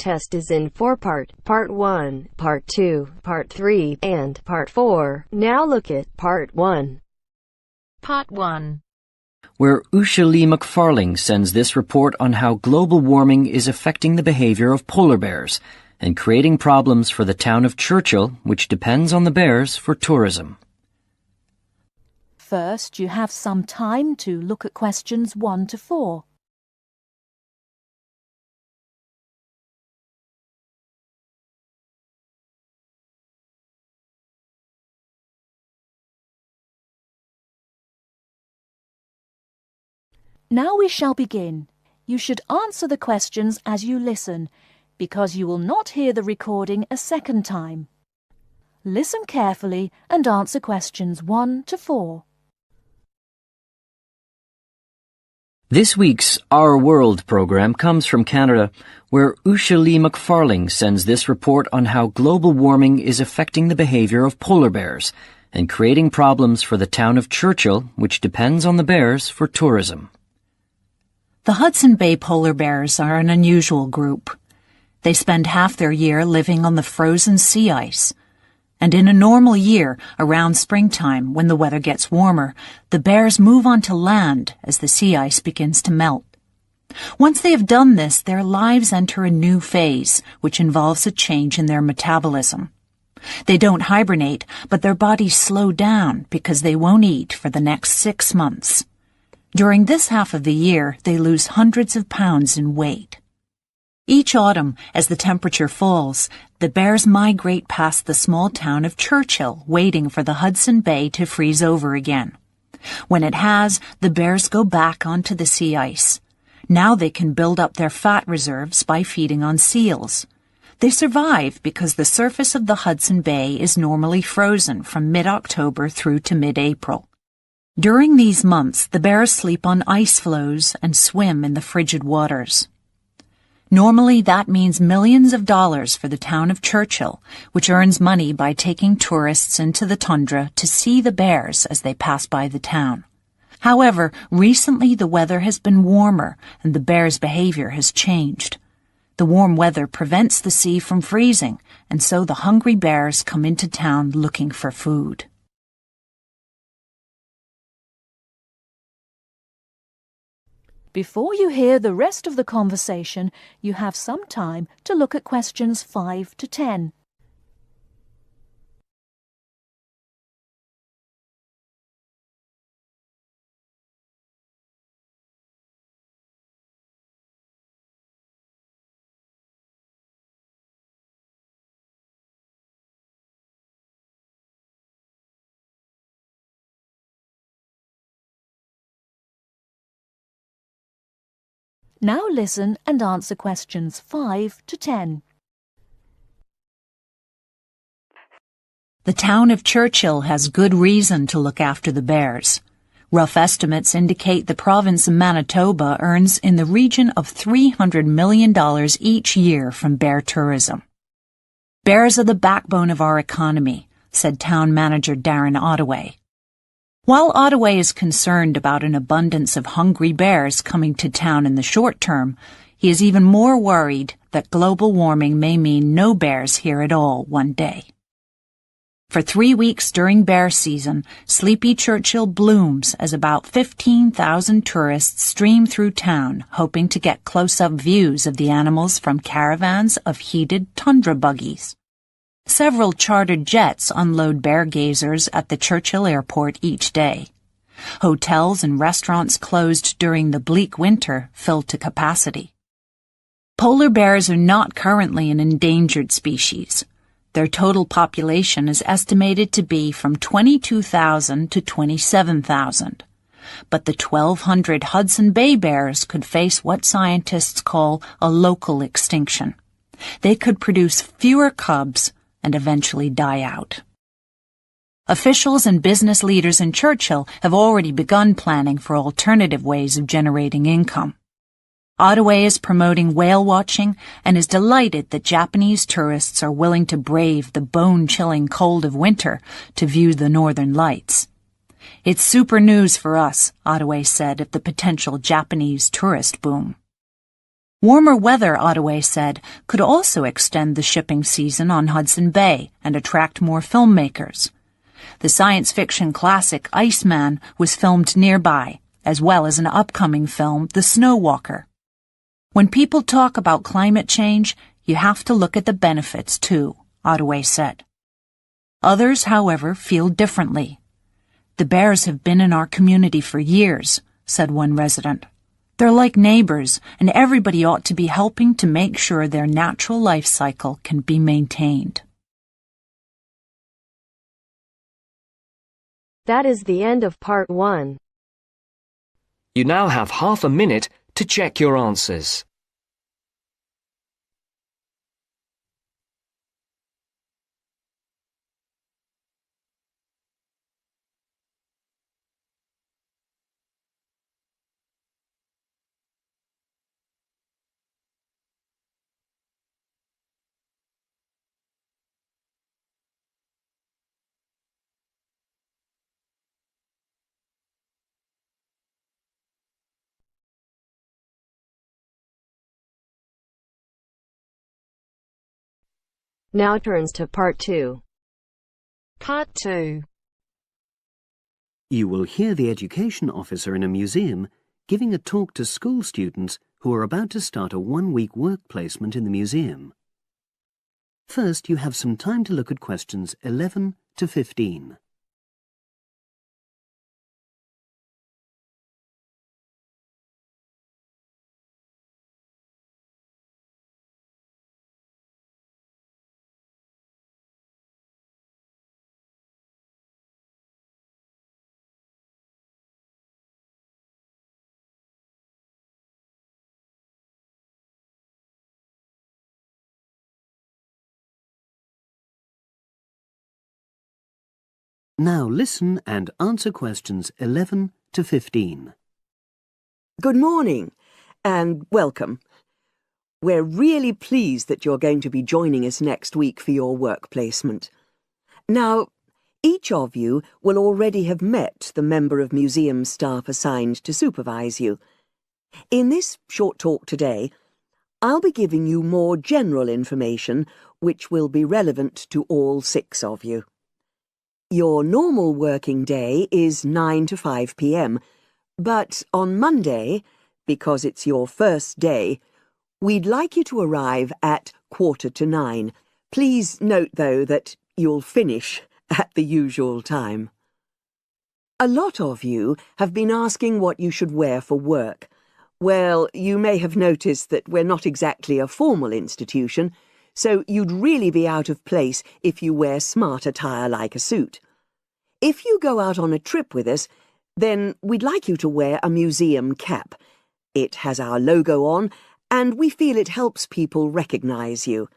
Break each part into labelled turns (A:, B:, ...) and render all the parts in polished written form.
A: test is in 4-part, Part 1, Part 2, Part 3, and Part 4. Now look at Part 1.
B: Part 1.
C: Where Usha Lee McFarling sends this report on how global warming is affecting the behavior of polar bears and creating problems for the town of Churchill, which depends on the bears for tourism.
D: First, you have some time to look at questions 1 to 4. Now we shall begin. You should answer the questions as you listen, because you will not hear the recording a second time. Listen carefully and answer questions 1 to 4.
C: This week's Our World program comes from Canada, where Usha Lee McFarling sends this report on how global warming is affecting the behavior of polar bears and creating problems for the town of Churchill, which depends on the bears for tourism.
E: The Hudson Bay polar bears are an unusual group. They spend half their year living on the frozen sea ice. And in a normal year, around springtime, when the weather gets warmer, the bears move onto land as the sea ice begins to melt. Once they have done this, their lives enter a new phase, which involves a change in their metabolism. They don't hibernate, but their bodies slow down because they won't eat for the next 6 months. During this half of the year, they lose hundreds of pounds in weight. Each autumn, as the temperature falls, the bears migrate past the small town of Churchill, waiting for the Hudson Bay to freeze over again. When it has, the bears go back onto the sea ice. Now they can build up their fat reserves by feeding on seals. They survive because the surface of the Hudson Bay is normally frozen from mid-October through to mid-April. During these months, the bears sleep on ice floes and swim in the frigid waters. Normally, that means millions of dollars for the town of Churchill, which earns money by taking tourists into the tundra to see the bears as they pass by the town. However, recently the weather has been warmer and the bears' behavior has changed. The warm weather prevents the sea from freezing, and so the hungry bears come into town looking for food.
D: Before you hear the rest of the conversation, you have some time to look at questions 5 to 10. Now listen and answer questions 5 to 10.
E: The town of Churchill has good reason to look after the bears. Rough estimates indicate the province of Manitoba earns in the region of $300 million each year from bear tourism. Bears are the backbone of our economy, said town manager Darren Ottaway. While Ottaway is concerned about an abundance of hungry bears coming to town in the short term, he is even more worried that global warming may mean no bears here at all one day. For 3 weeks during bear season, Sleepy Churchill blooms as about 15,000 tourists stream through town, hoping to get close-up views of the animals from caravans of heated tundra buggies. Several chartered jets unload bear gazers at the Churchill airport each day. Hotels and restaurants closed during the bleak winter fill to capacity. Polar bears are not currently an endangered species. Their total population is estimated to be from 22,000 to 27,000. But the 1,200 Hudson Bay bears could face what scientists call a local extinction. They could produce fewer cubs and eventually die out. Officials and business leaders in Churchill have already begun planning for alternative ways of generating income. Ottaway is promoting whale watching and is delighted that Japanese tourists are willing to brave the bone-chilling cold of winter to view the northern lights. It's super news for us, Ottaway said of the potential Japanese tourist boom. Warmer weather, Ottaway said, could also extend the shipping season on Hudson Bay and attract more filmmakers. The science fiction classic Iceman was filmed nearby, as well as an upcoming film, The Snow Walker. When people talk about climate change, you have to look at the benefits too, Ottaway said. Others, however, feel differently. The bears have been in our community for years, said one resident. They're like neighbors, and everybody ought to be helping to make sure their natural life cycle can be maintained.
A: That is the end of part 1.
F: You now have half a minute to check your answers.
A: Now turns to part 2.
B: Part 2.
G: You will hear the education officer in a museum giving a talk to school students who are about to start a one-week work placement in the museum. First, you have some time to look at questions 11 to 15. Now listen and answer questions 11 to 15.
H: Good morning and welcome. We're really pleased that you're going to be joining us next week for your work placement. Now, each of you will already have met the member of museum staff assigned to supervise you. In this short talk today, I'll be giving you more general information which will be relevant to all 6 of you. Your normal working day is 9 to 5 p.m, but on Monday, because it's your first day, we'd like you to arrive at 8:45. Please note, though, that you'll finish at the usual time. A lot of you have been asking what you should wear for work. Well, you may have noticed that we're not exactly a formal institution, so you'd really be out of place if you wear smart attire like a suit. If you go out on a trip with us, then we'd like you to wear a museum cap. It has our logo on, and we feel it helps people recognize you.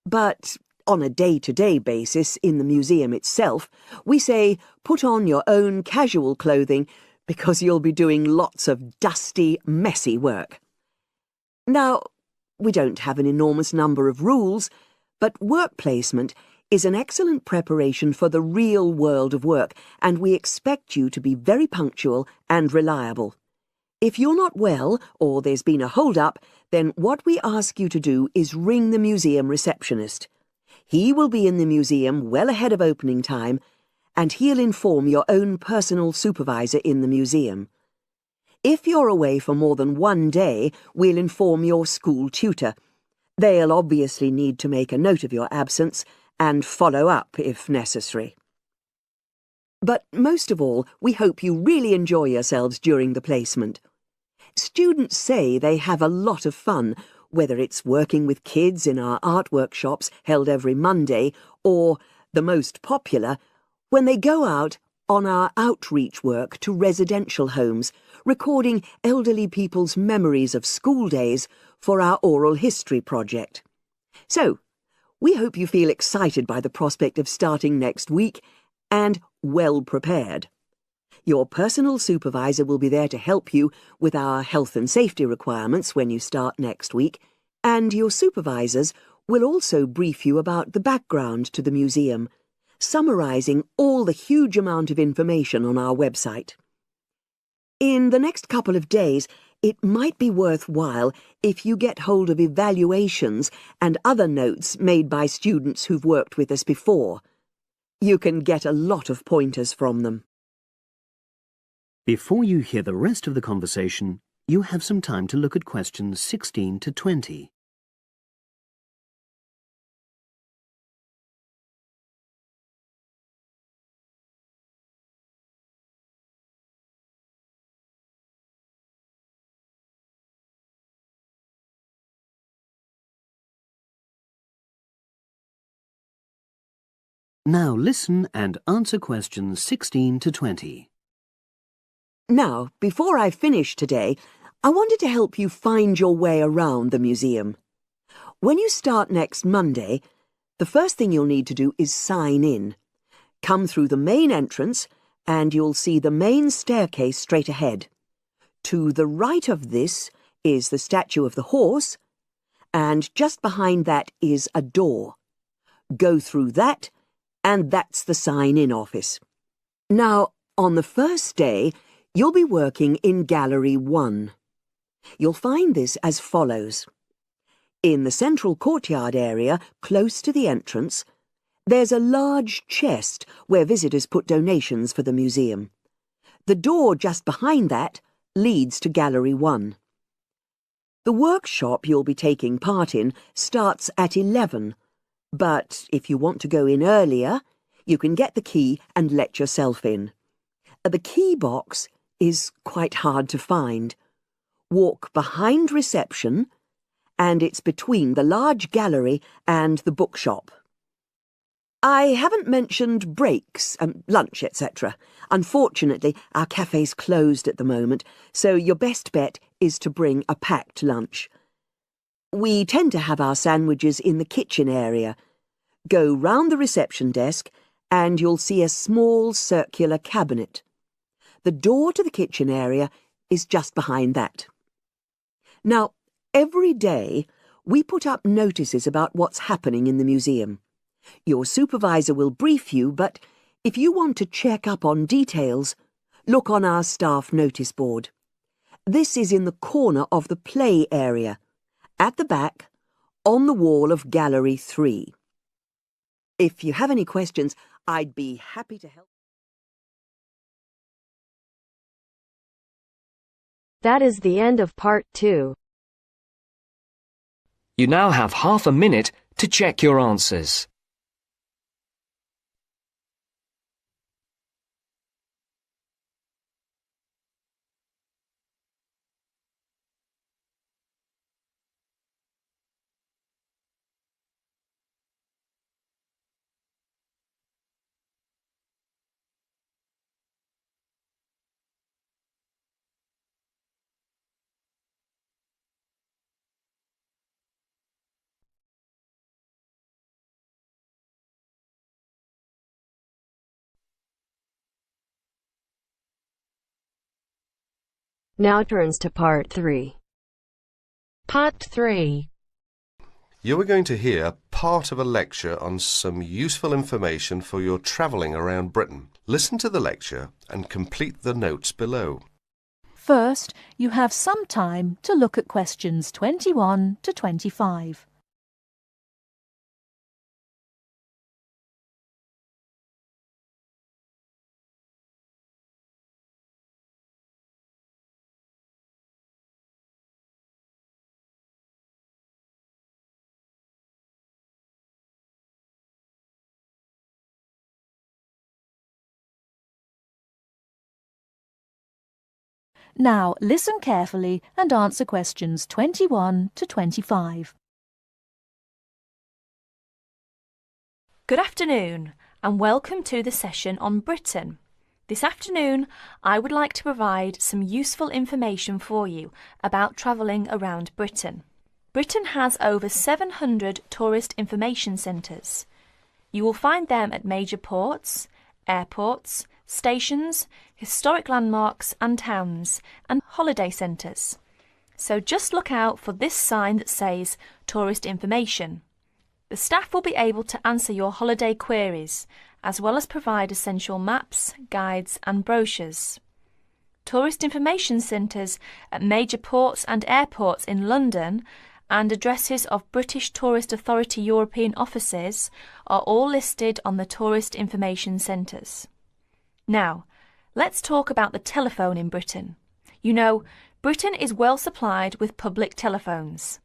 H: But on a day-to-day basis in the museum itself, we say put on your own casual clothing because you'll be doing lots of dusty, messy work. Now, we don't have an enormous number of rules, but work placement is an excellent preparation for the real world of work, and we expect you to be very punctual and reliable. If you're not well, or there's been a hold-up, then what we ask you to do is ring the museum receptionist. He will be in the museum well ahead of opening time, and he'll inform your own personal supervisor in the museum. If you're away for more than one day, we'll inform your school tutor. They'll obviously need to make a note of your absence and follow up if necessary. But most of all, we hope you really enjoy yourselves during the placement. Students say they have a lot of fun, whether it's working with kids in our art workshops held every Monday, or, the most popular, when they go out on our outreach work to residential homes, recording elderly people's memories of school days for our oral history project. So, we hope you feel excited by the prospect of starting next week and well prepared. Your personal supervisor will be there to help you with our health and safety requirements when you start next week, and your supervisors will also brief you about the background to the museum, summarising all the huge amount of information on our website. In the next couple of days, it might be worthwhile if you get hold of evaluations and other notes made by students who've worked with us before. You can get a lot of pointers from them.
G: Before you hear the rest of the conversation, you have some time to look at questions 16 to 20. Now listen and answer questions 16 to 20.
H: Now, before I finish today, I wanted to help you find your way around the museum. When you start next Monday, the first thing you'll need to do is sign in. Come through the main entrance and you'll see the main staircase straight ahead. To the right of this is the statue of the horse, and just behind that is a door. Go through that, and that's the sign-in office. Now, on the first day, you'll be working in Gallery 1. You'll find this as follows. In the central courtyard area, close to the entrance, there's a large chest where visitors put donations for the museum. The door just behind that leads to Gallery 1. The workshop you'll be taking part in starts at 11, but if you want to go in earlier, you can get the key and let yourself in. The key box is quite hard to find. Walk behind reception, and it's between the large gallery and the bookshop. I haven't mentioned breaks, lunch, etc. Unfortunately, our cafe's closed at the moment, so your best bet is to bring a packed lunch. We tend to have our sandwiches in the kitchen area. Go round the reception desk and you'll see a small circular cabinet. The door to the kitchen area is just behind that. Now, every day we put up notices about what's happening in the museum. Your supervisor will brief you, but if you want to check up on details, look on our staff notice board. This is in the corner of the play area, at the back, on the wall of Gallery 3. If you have any questions, I'd be happy to help.
A: That is the end of part 2.
F: You now have half a minute to check your answers.
A: Now turns to part 3.
B: Part 3.
I: You are going to hear part of a lecture on some useful information for your travelling around Britain. Listen to the lecture and complete the notes below.
D: First, you have some time to look at questions 21 to 25. Now listen carefully and answer questions 21 to 25.
J: Good afternoon and welcome to the session on Britain. This afternoon I would like to provide some useful information for you about travelling around Britain. Britain has over 700 tourist information centres. You will find them at major ports, airports, stations, historic landmarks and towns, and holiday centres. So just look out for this sign that says Tourist Information. The staff will be able to answer your holiday queries, as well as provide essential maps, guides and brochures. tourist information centres at major ports and airports in London, and addresses of British Tourist Authority European offices are all listed on the tourist information centres. Now, let's talk about the telephone in Britain. You know, Britain is well supplied with public telephones.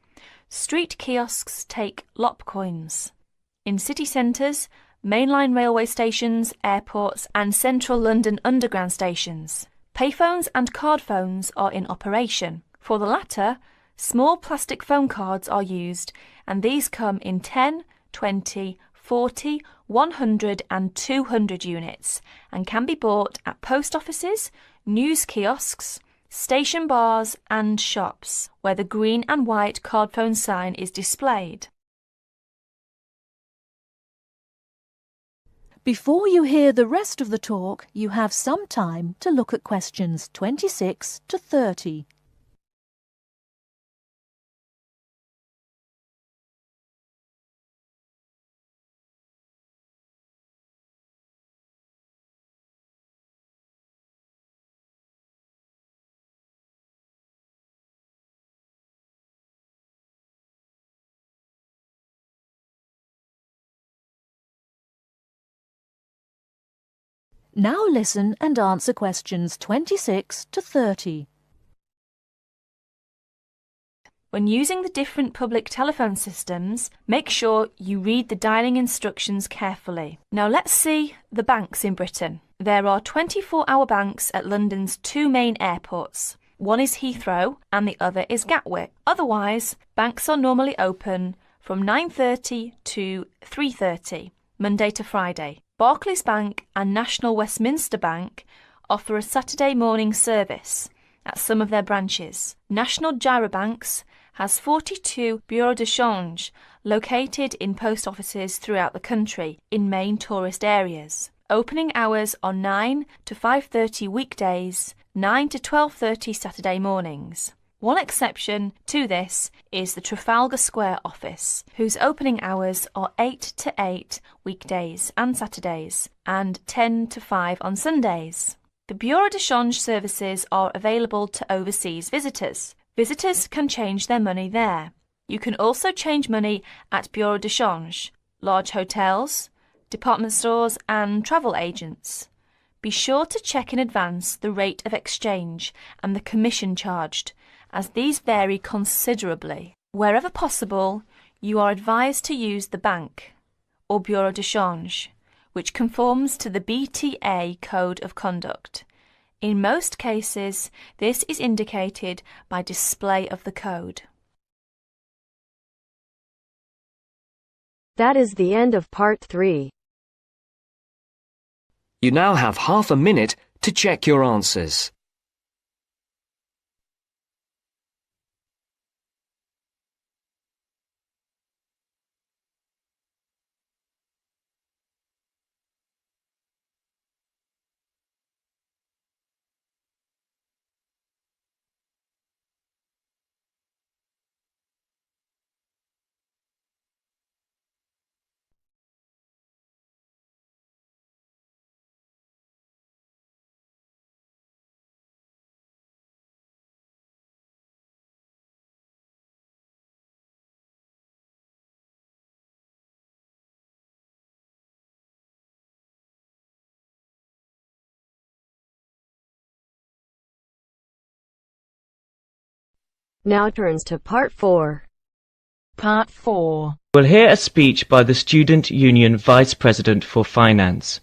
J: Street kiosks take lop coins. In city centres, mainline railway stations, airports and central London underground stations, payphones and card phones are in operation. For the latter, small plastic phone cards are used, and these come in 10, 20, 40, 100 and 200 units and can be bought at post offices, news kiosks, station bars and shops where the green and white card phone sign is displayed.
D: Before you hear the rest of the talk, you have some time to look at questions 26 to 30. Now listen and answer questions 26 to 30.
J: When using the different public telephone systems, make sure you read the dialling instructions carefully. Now let's see the banks in Britain. There are 24-hour banks at London's two main airports. One is Heathrow and the other is Gatwick. Otherwise, banks are normally open from 9:30 to 3:30, Monday to Friday. Barclays Bank and National Westminster Bank offer a Saturday morning service at some of their branches. National Gyrobanks has 42 bureaux de change located in post offices throughout the country in main tourist areas. Opening hours are 9 to 5:30 weekdays, 9 to 12:30 Saturday mornings. One exception to this is the Trafalgar Square office, whose opening hours are 8 to 8 weekdays and Saturdays, and 10 to 5 on Sundays. The Bureau de Change services are available to overseas visitors. Visitors can change their money there. You can also change money at Bureau de Change, large hotels, department stores and travel agents. Be sure to check in advance the rate of exchange and the commission charged, as these vary considerably. Wherever possible, you are advised to use the bank or Bureau de Change, which conforms to the BTA Code of Conduct. In most cases, this is indicated by display of the code.
A: That is the end of part 3.
F: You now have half a minute to check your answers.
A: Now turns to part 4.
B: Part 4.
K: We'll hear a speech by the Student Union Vice President for Finance.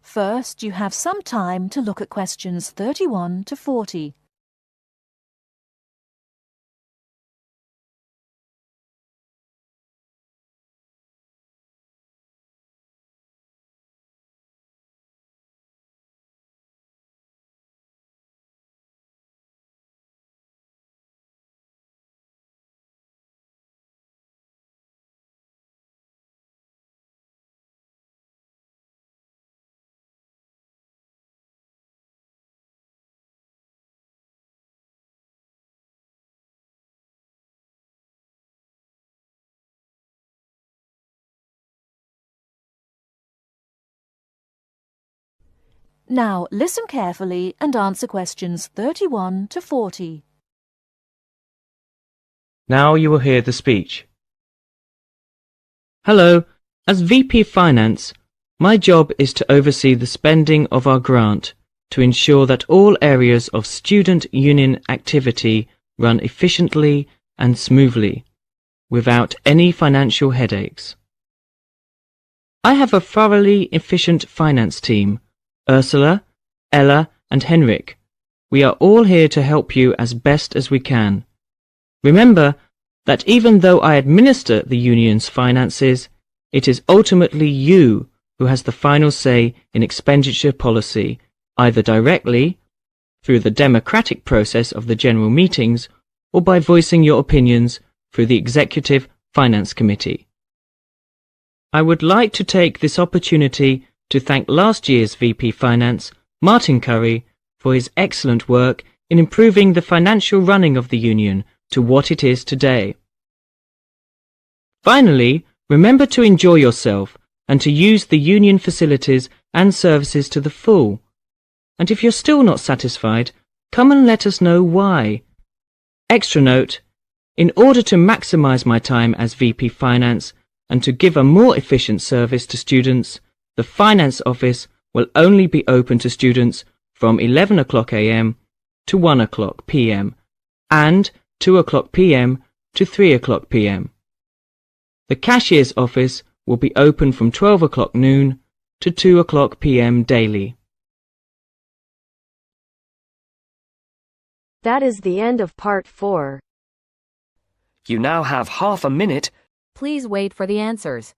D: First, you have some time to look at questions 31 to 40. Now listen carefully and answer questions 31 to 40.
K: Now you will hear the speech. Hello, as VP Finance, my job is to oversee the spending of our grant to ensure that all areas of student union activity run efficiently and smoothly, without any financial headaches. I have a thoroughly efficient finance team, Ursula, Ella and Henrik. We are all here to help you as best as we can. Remember that even though I administer the union's finances, it is ultimately you who has the final say in expenditure policy, either directly, through the democratic process of the general meetings, or by voicing your opinions through the Executive Finance Committee. I would like to take this opportunity to thank last year's VP Finance, Martin Curry, for his excellent work in improving the financial running of the union to what it is today. Finally, remember to enjoy yourself and to use the union facilities and services to the full. And if you're still not satisfied, come and let us know why. Extra note, in order to maximise my time as VP Finance and to give a more efficient service to students, the Finance Office will only be open to students from 11 o'clock AM to 1 o'clock PM and 2 o'clock PM to 3 o'clock PM. The Cashier's Office will be open from 12 o'clock noon to 2 o'clock PM daily.
A: That is the end of part 4.
F: You now have half a minute.
L: Please wait for the answers.